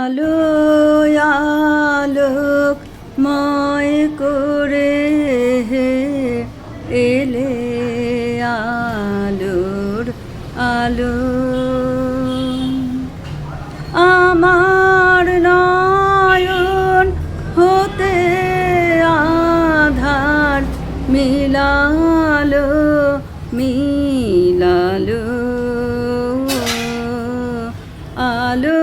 আলো আলোক ময় করে এলে আলোর আলো আমার নয়ন হতে আধার মিলালো মিলালো আলো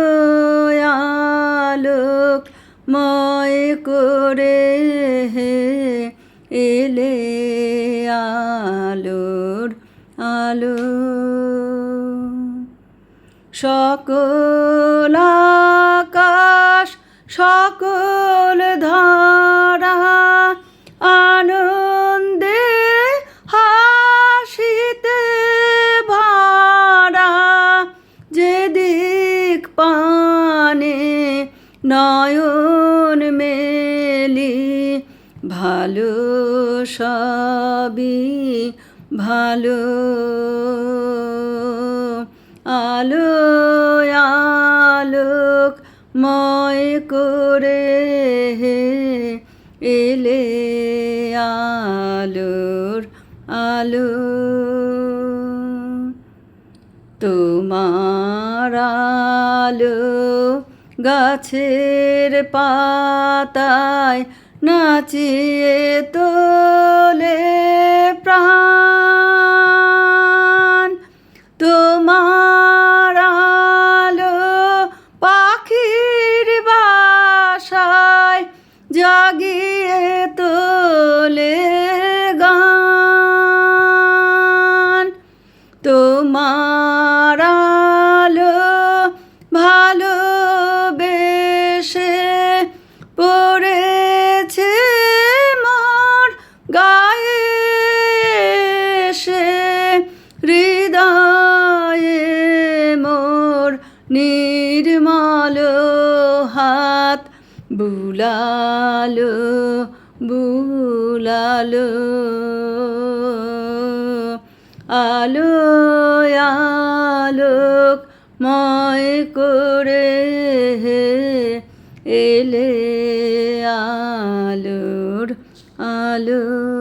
আলোক ময় করে এলে আলোর আলো সকল আকাশ সকল ধারা আনন্দে হাসিতে ভরা যেদিক পানে নয়ন মেলি ভালো সবই ভালো আলো আলোক ময় করে এলে আলোর আলো তোমার আলো গাছের পাতায় নাচিয়ে তোলে প্রাণ তোমার আলো পাখির বাসায় জাগিয়ে তোলে গান তোমার আলো ভালোবেসে পড়েছে মোর গায়ে এসে হৃদয়ে মোর নির্মল হাত বুলালো বুলালো আলো আলোক ময় করে এলে আলোর আলো।